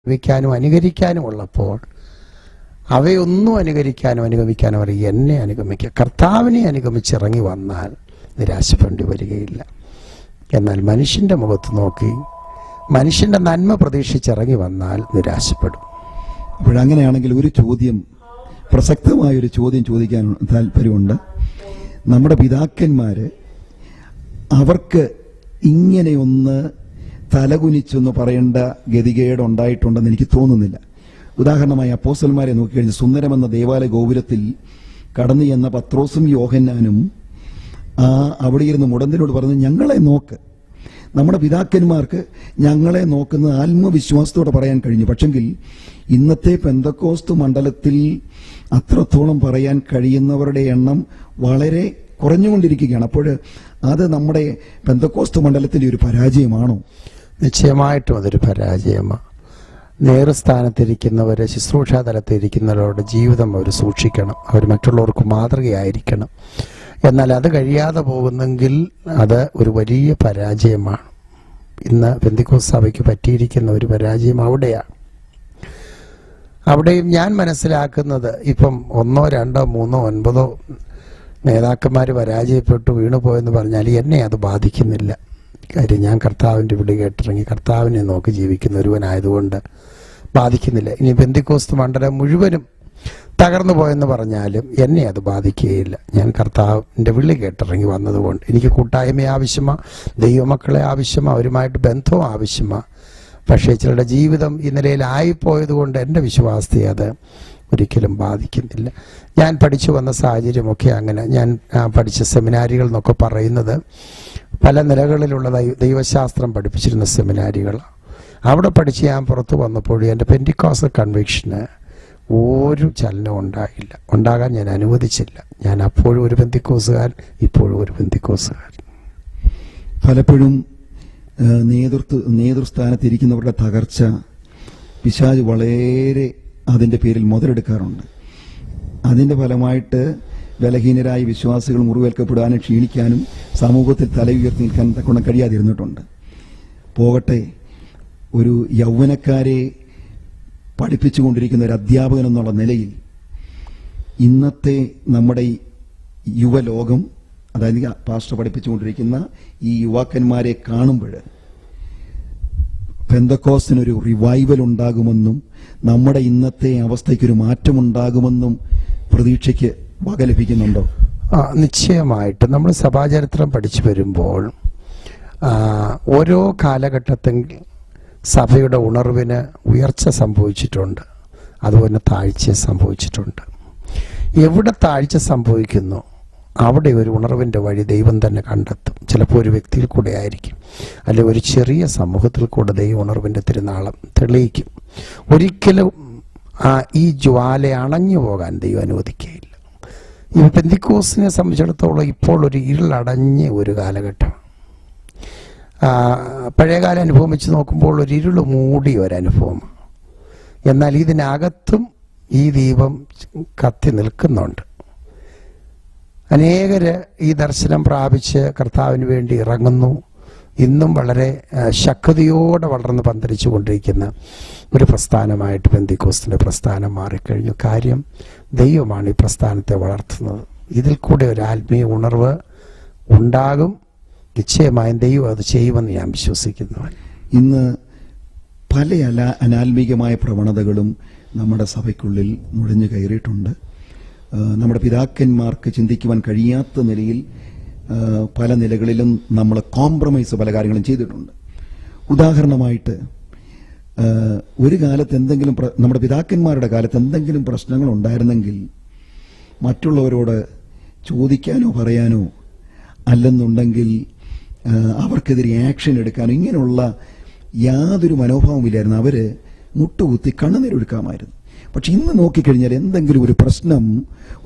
അനുഭവിക്കാനും അനുകരിക്കാനും ഉള്ളപ്പോൾ അവയൊന്നും അനുകരിക്കാനും അനുഗമിക്കാനും പറയും, എന്നെ അനുഗമിക്കുക. കർത്താവിനെ അനുഗമിച്ചിറങ്ങി വന്നാൽ നിരാശപ്പെടേണ്ടി വരികയില്ല. എന്നാൽ മനുഷ്യൻ്റെ മുഖത്ത് നോക്കി മനുഷ്യൻ്റെ നന്മ പ്രതീക്ഷിച്ചിറങ്ങി വന്നാൽ നിരാശപ്പെടും. അപ്പോഴങ്ങനെയാണെങ്കിൽ ഒരു ചോദ്യം, പ്രസക്തമായൊരു ചോദ്യം ചോദിക്കാൻ താല്പര്യമുണ്ട്. നമ്മുടെ പിതാക്കന്മാര് അവർക്ക് ഇങ്ങനെയൊന്ന് തലകുനിച്ചൊന്ന് പറയേണ്ട ഗതികേട് ഉണ്ടായിട്ടുണ്ടെന്ന് എനിക്ക് തോന്നുന്നില്ല. ഉദാഹരണമായി അപ്പോസ്തലന്മാരെ നോക്കിക്കഴിഞ്ഞാൽ സുന്ദരമെന്ന ദേവാലയ ഗോപുരത്തിൽ കടന്നു ചെന്ന പത്രോസും യോഹന്നാനും അവിടെ ഇരുന്ന് മുടന്തിനോട് പറഞ്ഞു, ഞങ്ങളെ നോക്ക്. നമ്മുടെ പിതാക്കന്മാർക്ക് ഞങ്ങളെ നോക്കുന്ന ആത്മവിശ്വാസത്തോടെ പറയാൻ കഴിഞ്ഞു. പക്ഷെങ്കിൽ ഇന്നത്തെ പെന്തക്കോസ്ത് മണ്ഡലത്തിൽ അത്രത്തോളം പറയാൻ കഴിയുന്നവരുടെ എണ്ണം വളരെ കുറഞ്ഞുകൊണ്ടിരിക്കുകയാണ്. അപ്പോൾ അത് നമ്മുടെ പെന്തക്കോസ്ത് മണ്ഡലത്തിന്റെ ഒരു പരാജയമാണോ? നിശ്ചയമായിട്ടും അതൊരു പരാജയമാണ്. നേതൃസ്ഥാനത്തിരിക്കുന്നവർ, ശുശ്രൂഷാതലത്തിരിക്കുന്നവരുടെ ജീവിതം അവർ സൂക്ഷിക്കണം. അവർ മറ്റുള്ളവർക്ക് മാതൃകയായിരിക്കണം. എന്നാൽ അത് കഴിയാതെ പോകുന്നെങ്കിൽ അത് ഒരു വലിയ പരാജയമാണ്. ഇന്ന് പെന്തിക്കോസ്ത് സഭയ്ക്ക് പറ്റിയിരിക്കുന്ന ഒരു പരാജയം അവിടെയാണ്. അവിടെയും ഞാൻ മനസ്സിലാക്കുന്നത്, ഇപ്പം 1, 2, 3, 9 നേതാക്കന്മാർ പരാജയപ്പെട്ടു വീണുപോയെന്ന് പറഞ്ഞാൽ എന്നെ അത് ബാധിക്കുന്നില്ല. കാര്യം ഞാൻ കർത്താവിൻ്റെ വിളി കേട്ടിറങ്ങി കർത്താവിനെ നോക്കി ജീവിക്കുന്ന ഒരുവനായതുകൊണ്ട് ബാധിക്കുന്നില്ല. ഇനി പെന്തിക്കോസ്ത് മണ്ഡലം മുഴുവനും തകർന്നു പോയെന്ന് പറഞ്ഞാലും എന്നെ അത് ബാധിക്കുകയില്ല. ഞാൻ കർത്താവിൻ്റെ വിളി കേട്ടിറങ്ങി വന്നതുകൊണ്ട് എനിക്ക് കൂട്ടായ്മ ആവശ്യമാണ്, ദൈവമക്കളെ ആവശ്യമാണ്, അവരുമായിട്ട് ബന്ധവും ആവശ്യമാണ്. പക്ഷേ ചിലരുടെ ജീവിതം ഈ നിലയിലായിപ്പോയത് കൊണ്ട് എൻ്റെ വിശ്വാസത്തെ അത് ഒരിക്കലും ബാധിക്കുന്നില്ല. ഞാൻ പഠിച്ചു വന്ന സാഹചര്യമൊക്കെ അങ്ങനെ. ഞാൻ പഠിച്ച സെമിനാരികൾ എന്നൊക്കെ പറയുന്നത് പല നിലകളിലുള്ള ദൈവശാസ്ത്രം പഠിപ്പിച്ചിരുന്ന സെമിനാരികൾ. അവിടെ പഠിച്ച് ഞാൻ പുറത്തു വന്നപ്പോഴും എൻ്റെ പെന്തിക്കോസ്റ്റൽ കൺവിക്ഷന് ഒരു ചലനവും ഉണ്ടായില്ല, ഉണ്ടാകാൻ ഞാൻ അനുവദിച്ചില്ല. ഞാൻ അപ്പോഴും ഒരു പെന്തിക്കോസ്തുകാരൻ, ഇപ്പോഴും ഒരു പെന്തിക്കോസ്തുകാരൻ. പലപ്പോഴും നേതൃസ്ഥാനത്തിരിക്കുന്നവരുടെ തകർച്ച പിശാച് വളരെ അതിൻ്റെ പേരിൽ മുതലെടുക്കാറുണ്ട്. അതിൻ്റെ ഫലമായിട്ട് ബലഹീനരായ വിശ്വാസികൾ മുറിവേൽക്കപ്പെടാനും ക്ഷീണിക്കാനും സമൂഹത്തിൽ തല ഉയർത്തി നിൽക്കാൻ തക്കൊണ്ട് കഴിയാതിരുന്നിട്ടുണ്ട്. പോകട്ടെ, ഒരു യൗവനക്കാരെ പഠിപ്പിച്ചുകൊണ്ടിരിക്കുന്ന ഒരു അധ്യാപകൻ എന്നുള്ള നിലയിൽ ഇന്നത്തെ നമ്മുടെ യുവലോകം, അതായത് പാസ്റ്റർ പഠിപ്പിച്ചുകൊണ്ടിരിക്കുന്ന ഈ യുവാക്കന്മാരെ കാണുമ്പോൾ പെന്തക്കോസ്തിനൊരു റിവൈവൽ ഉണ്ടാകുമെന്നും നമ്മുടെ ഇന്നത്തെ അവസ്ഥയ്ക്കൊരു മാറ്റമുണ്ടാകുമെന്നും പ്രതീക്ഷയ്ക്ക് വക ലഭിക്കുന്നുണ്ടോ? നിശ്ചയമായിട്ട് നമ്മൾ സഭാചരിത്രം പഠിച്ചു വരുമ്പോൾ ഓരോ കാലഘട്ടത്തിൽ സഭയുടെ ഉണർവിന് ഉയർച്ച സംഭവിച്ചിട്ടുണ്ട്, അതുപോലെ താഴ്ച സംഭവിച്ചിട്ടുണ്ട്. എവിടെ താഴ്ച സംഭവിക്കുന്നു അവിടെ ഒരു ഉണർവിൻ്റെ വഴി ദൈവം തന്നെ കണ്ടെത്തും. ചിലപ്പോൾ ഒരു വ്യക്തിയിൽ കൂടെ ആയിരിക്കും, അല്ലെങ്കിൽ ഒരു ചെറിയ സമൂഹത്തിൽ കൂടെ ദൈവം ഉണർവിൻ്റെ തിരുനാളം തെളിയിക്കും. ഒരിക്കലും ഈ ജ്വാല അണഞ്ഞു പോകാൻ ദൈവം അനുവദിക്കുകയില്ല. ഈ പെന്തിക്കോസ്തിനെ സംബന്ധിച്ചിടത്തോളം ഇപ്പോൾ ഒരു ഇരുളടഞ്ഞ ഒരു കാലഘട്ടം. പഴയകാല അനുഭവം വെച്ച് നോക്കുമ്പോൾ ഒരു ഇരുള് മൂടിയ ഒരനുഭവം. എന്നാൽ ഇതിനകത്തും ഈ ദീപം കത്തി നിൽക്കുന്നുണ്ട്. അനേകര് ഈ ദർശനം പ്രാപിച്ച് കർത്താവിന് വേണ്ടി ഇറങ്ങുന്നു. ഇന്നും വളരെ ശക്തിയോടെ വളർന്ന് പന്തലിച്ചു കൊണ്ടിരിക്കുന്ന ഒരു പ്രസ്ഥാനമായിട്ട് പെന്തിക്കോസ്തിൻ്റെ പ്രസ്ഥാനം മാറിക്കഴിഞ്ഞു. കാര്യം ദൈവമാണ് ഈ പ്രസ്ഥാനത്തെ വളർത്തുന്നത്. ഇതിൽ കൂടെ ഒരു ആത്മീയ ഉണർവ് ഉണ്ടാകും. നിശ്ചയമായും ദൈവം അത് ചെയ്യുമെന്ന് ഞാൻ വിശ്വസിക്കുന്നു. ഇന്ന് പല അനാത്മീകമായ പ്രവണതകളും നമ്മുടെ സഭയ്ക്കുള്ളിൽ നുഴഞ്ഞു കയറിയിട്ടുണ്ട്. നമ്മുടെ പിതാക്കന്മാർക്ക് ചിന്തിക്കുവാൻ കഴിയാത്ത നിലയിൽ പല നിലകളിലും നമ്മൾ കോംപ്രമൈസ് പല കാര്യങ്ങളും ചെയ്തിട്ടുണ്ട്. ഉദാഹരണമായിട്ട് ഒരു കാലത്ത് എന്തെങ്കിലും നമ്മുടെ പിതാക്കന്മാരുടെ കാലത്ത് എന്തെങ്കിലും പ്രശ്നങ്ങൾ ഉണ്ടായിരുന്നെങ്കിൽ മറ്റുള്ളവരോട് ചോദിക്കാനോ പറയാനോ അല്ലെന്നുണ്ടെങ്കിൽ അവർക്കെതിരെ ആക്ഷൻ എടുക്കാനോ ഇങ്ങനെയുള്ള യാതൊരു മനോഭാവമില്ലായിരുന്നു. അവര് മുട്ടുകുത്തി കണ്ണുനീരൊഴുക്കാമായിരുന്നു. പക്ഷെ ഇന്ന് നോക്കിക്കഴിഞ്ഞാൽ എന്തെങ്കിലും ഒരു പ്രശ്നം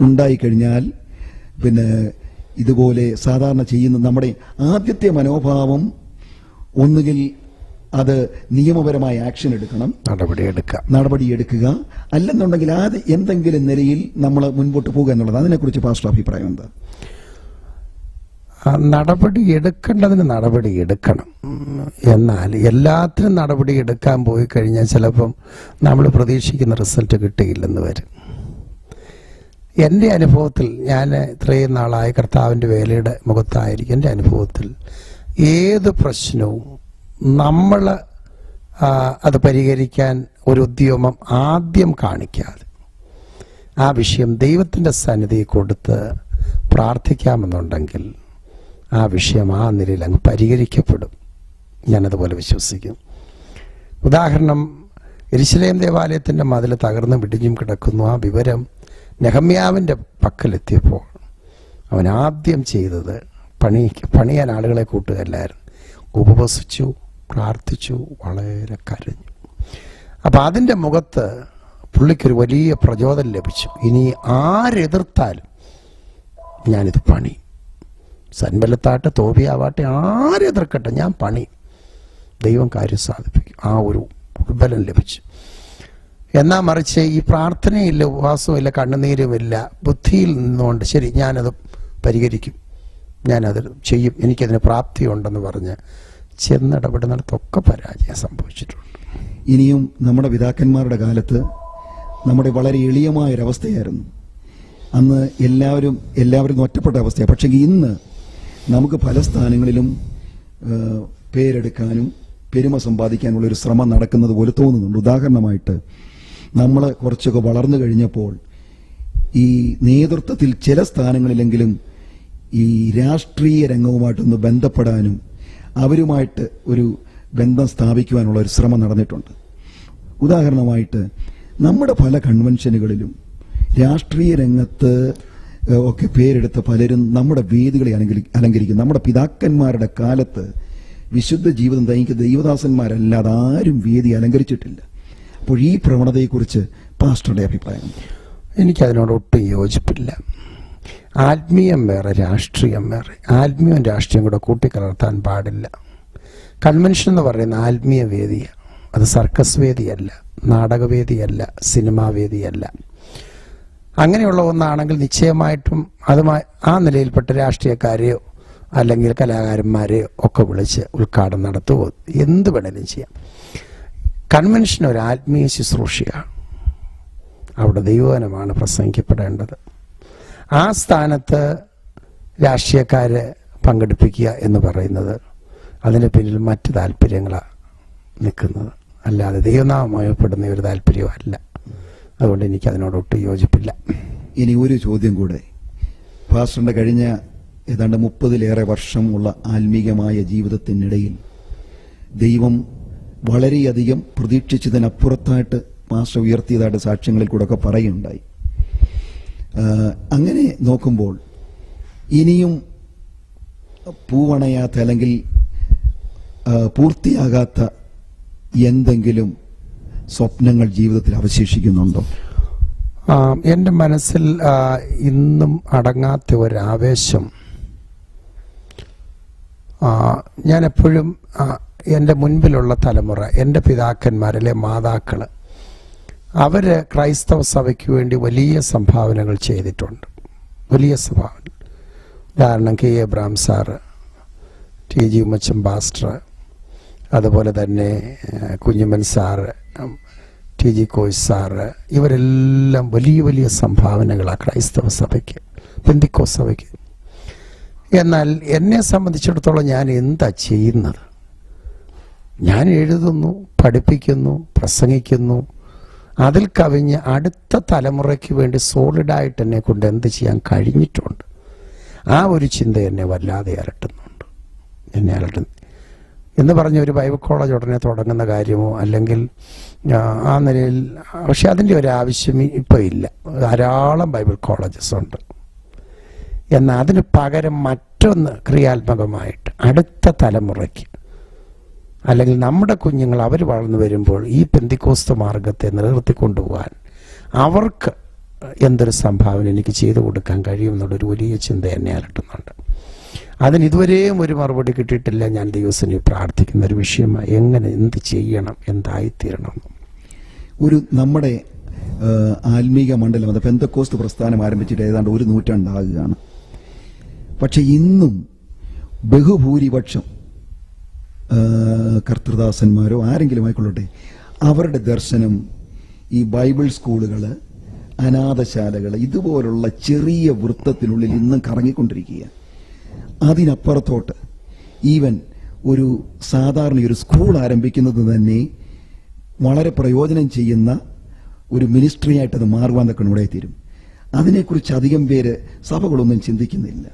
ഉണ്ടായിക്കഴിഞ്ഞാൽ പിന്നെ ഇതുപോലെ സാധാരണ ചെയ്യുന്ന നമ്മുടെ ആദ്യത്തെ മനോഭാവം ഒന്നുകിൽ അത് നിയമപരമായ ആക്ഷൻ എടുക്കണം, നടപടിയെടുക്കുക, അല്ലെന്നുണ്ടെങ്കിൽ അത് എന്തെങ്കിലും നിലയിൽ നമ്മൾ മുൻപോട്ട് പോകുക എന്നുള്ളത്. അതിനെക്കുറിച്ച് പാസ്റ്റർ അഭിപ്രായം എന്താ? നടപടി എടുക്കേണ്ടതിന് നടപടി എടുക്കണം. എന്നാൽ എല്ലാത്തിനും നടപടി എടുക്കാൻ പോയി കഴിഞ്ഞാൽ ചിലപ്പം നമ്മൾ പ്രതീക്ഷിക്കുന്ന റിസൾട്ട് കിട്ടിയില്ലെന്ന് വരും. എൻ്റെ അനുഭവത്തിൽ, ഞാൻ ഇത്രയും നാളായ കർത്താവിൻ്റെ വേലയുടെ മുഖത്തായിരിക്കും, എൻ്റെ അനുഭവത്തിൽ ഏത് പ്രശ്നവും നമ്മൾ അത് പരിഹരിക്കാൻ ഒരു ഉദ്യമം ആദ്യം കാണിക്കാതെ ആ വിഷയം ദൈവത്തിൻ്റെ സന്നിധിയിൽ കൊടുത്ത് പ്രാർത്ഥിക്കാമെന്നുണ്ടെങ്കിൽ ആ വിഷയം ആ നിലയിൽ അങ്ങ് പരിഹരിക്കപ്പെടും. ഞാനതുപോലെ വിശ്വസിക്കും. ഉദാഹരണം, യെരൂശലേം ദേവാലയത്തിൻ്റെ മതിൽ തകർന്ന് പിടിഞ്ഞും കിടക്കുന്നു. ആ വിവരം നെഹമ്യാവിൻ്റെ പക്കലെത്തിയപ്പോൾ അവൻ ആദ്യം ചെയ്തത് പണിയാൻ ആളുകളെ കൂട്ടുകയല്ലായിരുന്നു, ഉപവസിച്ചു, പ്രാർത്ഥിച്ചു, വളരെ കരഞ്ഞു. അപ്പം അതിൻ്റെ മുഖത്ത് പുള്ളിക്കൊരു വലിയ പ്രചോദനം ലഭിച്ചു. ഇനി ആരെതിർത്താലും ഞാനിത് പണി, സൻബല്ലത്താട്ടെ, തോബിയാവാട്ടെ, ആരെതിർക്കട്ടെ, ഞാൻ പണി, ദൈവം കാര്യം സാധിപ്പിക്കും. ആ ഒരു ഉത്ബലം ലഭിച്ചു. എന്നാൽ മറിച്ച് ഈ പ്രാർത്ഥനയില്ല, ഉപവാസവുമില്ല, കണ്ണുനീരുമില്ല, ബുദ്ധിയിൽ നിന്നുകൊണ്ട് ശരി ഞാനത് പരിഹരിക്കും, ഞാനത് ചെയ്യും, എനിക്കതിന് പ്രാപ്തിയുണ്ടെന്ന് പറഞ്ഞ് ചെന്നിടപെടുന്നിടത്തൊക്കെ പരാജയം സംഭവിച്ചിട്ടുണ്ട്. ഇനിയും നമ്മുടെ പിതാക്കന്മാരുടെ കാലത്ത് നമ്മുടെ വളരെ എളിയമായൊരവസ്ഥയായിരുന്നു. അന്ന് എല്ലാവരും ഒറ്റപ്പെട്ട അവസ്ഥയാണ്. പക്ഷേ ഇന്ന് നമുക്ക് പല സ്ഥാനങ്ങളിലും പേരെടുക്കാനും പെരുമ സമ്പാദിക്കാനുള്ള ഒരു ശ്രമം നടക്കുന്നത് പോലെ തോന്നുന്നുണ്ട്. ഉദാഹരണമായിട്ട് നമ്മൾ കുറച്ചൊക്കെ വളർന്നു കഴിഞ്ഞപ്പോൾ ഈ നേതൃത്വത്തിൽ ചില സ്ഥാനങ്ങളിലെങ്കിലും ഈ രാഷ്ട്രീയ രംഗവുമായിട്ടൊന്ന് ബന്ധപ്പെടാനും അവരുമായിട്ട് ഒരു ബന്ധം സ്ഥാപിക്കുവാനുള്ള ഒരു ശ്രമം നടന്നിട്ടുണ്ട്. ഉദാഹരണമായിട്ട് നമ്മുടെ പല കൺവെൻഷനുകളിലും രാഷ്ട്രീയ രംഗത്ത് ഒക്കെ പേരെടുത്ത പലരും നമ്മുടെ വേദികളെ അലങ്കരിക്കും. നമ്മുടെ പിതാക്കന്മാരുടെ കാലത്ത് വിശുദ്ധ ജീവിതം നയിക്കുന്ന ദൈവദാസന്മാരല്ലാതെ ആരും വേദി അലങ്കരിച്ചിട്ടില്ല. അപ്പോൾ ഈ പ്രവണതയെക്കുറിച്ച് പാസ്റ്ററുടെ അഭിപ്രായം? എനിക്കതിനോട് ഒട്ടും യോജിപ്പില്ല. ആത്മീയം വേറെ, രാഷ്ട്രീയം വേറെ. ആത്മീയവും രാഷ്ട്രീയം കൂടെ കൂട്ടിക്കലർത്താൻ പാടില്ല. കൺവെൻഷൻ എന്ന് പറയുന്ന ആത്മീയ വേദിയാണ്. അത് സർക്കസ് വേദിയല്ല, നാടകവേദിയല്ല, സിനിമാ വേദിയല്ല. അങ്ങനെയുള്ള ഒന്നാണെങ്കിൽ നിശ്ചയമായിട്ടും അതുമായി ആ നിലയിൽപ്പെട്ട രാഷ്ട്രീയക്കാരെയോ അല്ലെങ്കിൽ കലാകാരന്മാരെയോ ഒക്കെ വിളിച്ച് ഉദ്ഘാടനം നടത്തുമോ, എന്ത് വേണേലും ചെയ്യാം. കൺവെൻഷൻ ഒരു ആത്മീയ ശുശ്രൂഷയാണ്. അവിടെ ദൈവവചനമാണ് പ്രസംഗിക്കപ്പെടേണ്ടത്. ആ സ്ഥാനത്ത് രാഷ്ട്രീയക്കാരെ പങ്കെടുപ്പിക്കുക എന്ന് പറയുന്നത് അതിന് പിന്നിൽ മറ്റ് താല്പര്യങ്ങളാണ് നിൽക്കുന്നത്, അല്ലാതെ ദൈവനാമയപ്പെടുന്ന ഒരു താല്പര്യമല്ല. അതുകൊണ്ട് എനിക്ക് അതിനോടൊട്ടും യോജിപ്പില്ല. ഇനി ഒരു ചോദ്യം കൂടെ. പാസ്റ്ററിന്റെ കഴിഞ്ഞ ഏതാണ്ട് 30-ലേറെ വർഷമുള്ള ആത്മീകമായ ജീവിതത്തിനിടയിൽ ദൈവം വളരെയധികം പ്രതീക്ഷിച്ചതിനപ്പുറത്തായിട്ട് പാസ്റ്റർ ഉയർത്തിയതായിട്ട് സാക്ഷ്യങ്ങളിൽ കൂടെ ഒക്കെ പറയുണ്ടായി. അങ്ങനെ നോക്കുമ്പോൾ ഇനിയും പൂവണയാത്ത അല്ലെങ്കിൽ പൂർത്തിയാകാത്ത എന്തെങ്കിലും സ്വപ്നങ്ങൾ ജീവിതത്തിൽ അവശേഷിക്കുന്നുണ്ടോ? എൻ്റെ മനസ്സിൽ ഇന്നും അടങ്ങാത്ത ഒരാവേശം. ഞാൻ എപ്പോഴും എൻ്റെ മുൻപിലുള്ള തലമുറ, എൻ്റെ പിതാക്കന്മാരിലെ മാതാക്കൾ, അവർ ക്രൈസ്തവ സഭയ്ക്ക് വേണ്ടി വലിയ സംഭാവനകൾ ചെയ്തിട്ടുണ്ട്. വലിയ സംഭാവന. ഉദാഹരണം K Abraham sir, T G Ummachan pastor, അതുപോലെ തന്നെ Kunjuman sir, T G Koya sir, ഇവരെല്ലാം വലിയ വലിയ സംഭാവനകളാണ് ക്രൈസ്തവ സഭയ്ക്ക്, പെന്തിക്കോസ്ത് സഭയ്ക്ക്. എന്നാൽ എന്നെ സംബന്ധിച്ചിടത്തോളം ഞാൻ എന്താ ചെയ്യുന്നത്? ഞാൻ എഴുതുന്നു, പഠിപ്പിക്കുന്നു, പ്രസംഗിക്കുന്നു. അതിൽ കവിഞ്ഞ് അടുത്ത തലമുറയ്ക്ക് വേണ്ടി സോളിഡായിട്ട് എന്നെ കൊണ്ട് എന്ത് ചെയ്യാൻ കഴിഞ്ഞിട്ടുണ്ട്? ആ ഒരു ചിന്ത എന്നെ വല്ലാതെ അലട്ടുന്നുണ്ട്. എന്നെ അലട്ടുന്നു എന്ന് പറഞ്ഞ ഒരു ബൈബിൾ കോളേജ് ഉടനെ തുടങ്ങുന്ന കാര്യമോ അല്ലെങ്കിൽ ആ നിലയിൽ, പക്ഷെ അതിൻ്റെ ഒരു ആവശ്യം ഇപ്പോൾ ഇല്ല. ധാരാളം ബൈബിൾ കോളേജസ് ഉണ്ട്. എന്നാൽ അതിന് പകരം മറ്റൊന്ന് ക്രിയാത്മകമായിട്ട് അടുത്ത തലമുറയ്ക്ക് അല്ലെങ്കിൽ നമ്മുടെ കുഞ്ഞുങ്ങൾ അവർ വളർന്നു വരുമ്പോൾ ഈ പെന്തിക്കോസ്ത് മാർഗത്തെ നിലനിർത്തിക്കൊണ്ടുപോകാൻ അവർക്ക് എന്തൊരു സംഭാവന എനിക്ക് ചെയ്തു കൊടുക്കാൻ കഴിയും എന്നുള്ളൊരു വലിയ ചിന്ത എന്നെ അലട്ടുന്നുണ്ട്. അതിന് ഇതുവരെയും ഒരു മറുപടി കിട്ടിയിട്ടില്ല. ഞാൻ ദിവസം പ്രാർത്ഥിക്കുന്ന ഒരു വിഷയമായി എങ്ങനെ എന്ത് ചെയ്യണം, എന്തായിത്തീരണം. നമ്മുടെ ആത്മീക മണ്ഡലം, അത് പെന്തക്കോസ്ത് പ്രസ്ഥാനം ആരംഭിച്ചിട്ട് ഏതാണ്ട് 100 നൂറ്റാണ്ടാകുകയാണ്. പക്ഷെ ഇന്നും ബഹുഭൂരിപക്ഷം കർത്തൃദാസന്മാരോ ആരെങ്കിലും ആയിക്കൊള്ളട്ടെ, അവരുടെ ദർശനം ഈ ബൈബിൾ സ്കൂളുകൾ, അനാഥശാലകൾ, ഇതുപോലുള്ള ചെറിയ വൃത്തത്തിനുള്ളിൽ ഇന്നും കറങ്ങിക്കൊണ്ടിരിക്കുക. അതിനപ്പുറത്തോട്ട് ഈവൻ ഒരു സാധാരണ ഒരു സ്കൂൾ ആരംഭിക്കുന്നത് തന്നെ വളരെ പ്രയോജനം ചെയ്യുന്ന ഒരു മിനിസ്ട്രി ആയിട്ട് അത് മാറുവാന്നൊക്കെ ഇവിടെ തീരും. അതിനെക്കുറിച്ച് അധികം പേര് സഭകളൊന്നും ചിന്തിക്കുന്നില്ല.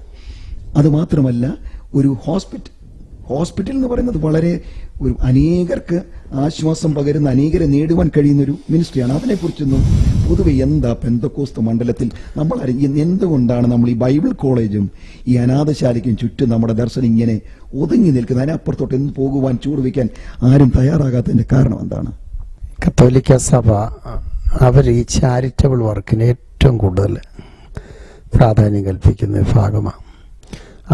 അതുമാത്രമല്ല, ഒരു ഹോസ്പിറ്റൽ എന്ന് പറയുന്നത് വളരെ ഒരു അനേകർക്ക് ആശ്വാസം പകരുന്ന, അനേകരെ നേടുവാൻ കഴിയുന്ന ഒരു മിനിസ്ട്രിയാണ്. അതിനെക്കുറിച്ചൊന്നും പൊതുവെ എന്താ പെന്തക്കോസ്ത് മണ്ഡലത്തിൽ നമ്മൾ എന്തുകൊണ്ടാണ് നമ്മൾ ഈ ബൈബിൾ കോളേജും ഈ അനാഥശാലയ്ക്കും ചുറ്റും നമ്മുടെ ദർശനം ഇങ്ങനെ ഒതുങ്ങി നിൽക്കുന്നത്? അതിനപ്പുറത്തോട്ട് എന്ന് പോകുവാൻ ചൂടുവയ്ക്കാൻ ആരും തയ്യാറാകാത്തതിന്റെ കാരണം എന്താണ്? കത്തോലിക്ക സഭ അവർ ഈ ചാരിറ്റബിൾ വർക്കിന് ഏറ്റവും കൂടുതൽ പ്രാധാന്യം കൽപ്പിക്കുന്ന വിഭാഗമാണ്.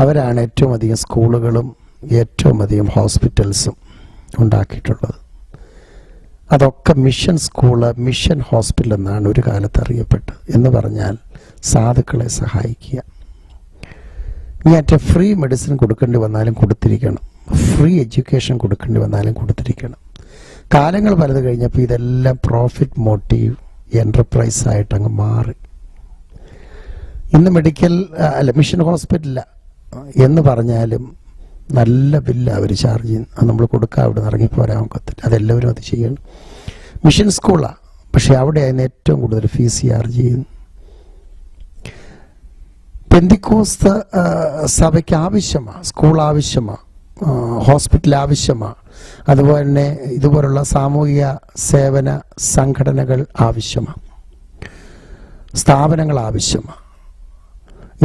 അവരാണ് ഏറ്റവും അധികം സ്കൂളുകളും ഏറ്റവും അധികം ഹോസ്പിറ്റൽസും ഉണ്ടാക്കിയിട്ടുള്ളത്. അതൊക്കെ മിഷൻ സ്കൂള്, മിഷൻ ഹോസ്പിറ്റൽ എന്നാണ് ഒരു കാലത്ത് അറിയപ്പെട്ടത്. എന്ന് പറഞ്ഞാൽ സാധുക്കളെ സഹായിക്കുക. ഇനി ഫ്രീ മെഡിസിൻ കൊടുക്കേണ്ടി വന്നാലും കൊടുത്തിരിക്കണം, ഫ്രീ എഡ്യൂക്കേഷൻ കൊടുക്കേണ്ടി വന്നാലും കൊടുത്തിരിക്കണം. കാലങ്ങൾ പലത് കഴിഞ്ഞപ്പോൾ ഇതെല്ലാം പ്രോഫിറ്റ് മോട്ടീവ് എന്റർപ്രൈസ് ആയിട്ട് അങ്ങ് മാറി. ഇന്ന് മിഷൻ ഹോസ്പിറ്റലില്ല എന്ന് പറഞ്ഞാലും നല്ല ബില്ല് അവർ ചാർജ് ചെയ്യുന്നു. അത് നമ്മൾ കൊടുക്കുക, അവിടെ നിന്ന് ഇറങ്ങിപ്പോരാൻ ഒക്കത്തില്ല. അതെല്ലാവരും അത് ചെയ്യണം. മിഷൻ സ്കൂളാണ്, പക്ഷെ അവിടെ അതിന് ഏറ്റവും കൂടുതൽ ഫീസ് ചാർജ് ചെയ്യുന്നു. പെന്തിക്കോസ്ത് സഭയ്ക്ക് ആവശ്യമാണ്, സ്കൂൾ ആവശ്യമാണ്, ഹോസ്പിറ്റൽ ആവശ്യമാണ്. അതുപോലെ തന്നെ ഇതുപോലുള്ള സാമൂഹിക സേവന സംഘടനകൾ ആവശ്യമാണ്, സ്ഥാപനങ്ങൾ ആവശ്യമാണ്.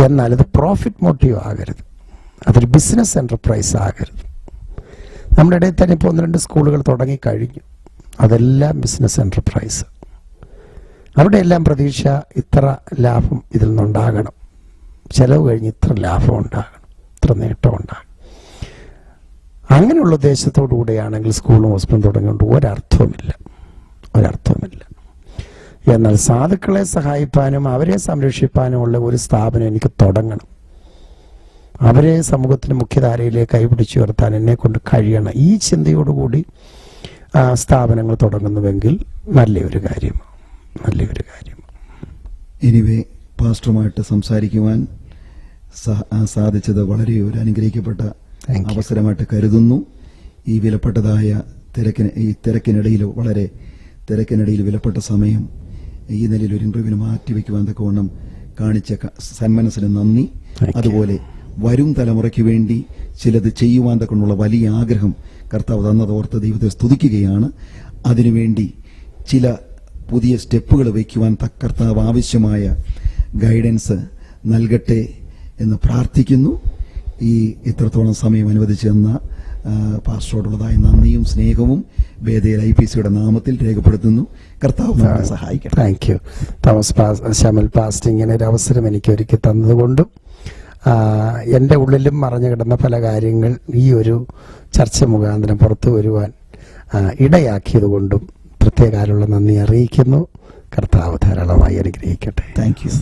എന്നാൽ ഇത് പ്രോഫിറ്റ് മോട്ടീവ് ആകരുത്, അതൊരു ബിസിനസ് എന്റർപ്രൈസ് ആകരുത്. നമ്മുടെ ഇടയിൽ തന്നെ ഇപ്പോൾ 1-2 സ്കൂളുകൾ തുടങ്ങിക്കഴിഞ്ഞു. അതെല്ലാം ബിസിനസ് എന്റർപ്രൈസ്. അവിടെയെല്ലാം പ്രതീക്ഷ ഇത്ര ലാഭം ഇതിൽ നിന്നുണ്ടാകണം, ചെലവ് കഴിഞ്ഞ് ഇത്ര ലാഭം ഉണ്ടാകണം, ഇത്ര നേട്ടം ഉണ്ടാകണം. അങ്ങനെയുള്ള ഉദ്ദേശത്തോടു കൂടെയാണെങ്കിൽ സ്കൂളും ഹോസ്പിറ്റലും തുടങ്ങിക്കൊണ്ട് ഒരർത്ഥവുമില്ല. എന്നാൽ സാധുക്കളെ സഹായിപ്പാനും അവരെ സംരക്ഷിപ്പാനുമുള്ള ഒരു സ്ഥാപനം എനിക്ക് തുടങ്ങണം, അവരെ സമൂഹത്തിന് മുഖ്യധാരയിലേക്ക് കൈപിടിച്ചു ഉയർത്താൻ എന്നെ കൊണ്ട് കഴിയണം. ഈ ചിന്തയോടുകൂടി സ്ഥാപനങ്ങൾ തുടങ്ങുന്നുവെങ്കിൽ നല്ലൊരു കാര്യമാണ്. എനിവേ, പാസ്റ്ററുമായിട്ട് സംസാരിക്കുവാൻ സാധിച്ചത് വളരെ ഒരു അനുഗ്രഹിക്കപ്പെട്ട അവസരമായിട്ട് കരുതുന്നു. ഈ വിലപ്പെട്ടതായ തിരക്കിനിടയിൽ വിലപ്പെട്ട സമയം ഈ നിലയിൽ ഒരു ഇന്റർവ്യൂവിന് മാറ്റിവെക്കുവാൻ തക്കവണ്ണം കാണിച്ച സന്മനസ്സിന് നന്ദി. അതുപോലെ വരും തലമുറയ്ക്ക് വേണ്ടി ചിലത് ചെയ്യുവാൻ തക്കൊണ്ടുള്ള വലിയ ആഗ്രഹം കർത്താവ് തന്നതോർത്ത് ദൈവത്തെ സ്തുതിക്കുകയാണ്. അതിനുവേണ്ടി ചില പുതിയ സ്റ്റെപ്പുകൾ വയ്ക്കുവാൻ കർത്താവ് ആവശ്യമായ ഗൈഡൻസ് നൽകട്ടെ എന്ന് പ്രാർത്ഥിക്കുന്നു. ഈ ഇത്രത്തോളം സമയം അനുവദിച്ചു തന്ന പാസ്റ്ററോടുള്ളതായ നന്ദിയും സ്നേഹവും ബേതേൽ IPCയുടെ നാമത്തിൽ രേഖപ്പെടുത്തുന്നു. കർത്താവ് നമ്മളെ സഹായിക്കട്ടെ. Thank you Shamal pastor. ഇങ്ങനെ ഒരു അവസരം എനിക്ക് ഒരുക്കി തന്നതുകൊണ്ടും എൻ്റെ ഉള്ളിലും മറഞ്ഞു കിടന്ന പല കാര്യങ്ങൾ ഈ ഒരു ചർച്ച മുഖാന്തരം പുറത്തു വരുവാൻ ഇടയാക്കിയതുകൊണ്ടും പ്രത്യേകാലുള്ള നന്ദി അറിയിക്കുന്നു. കർത്താവ് ധാരാളമായി അനുഗ്രഹിക്കട്ടെ. Thank you.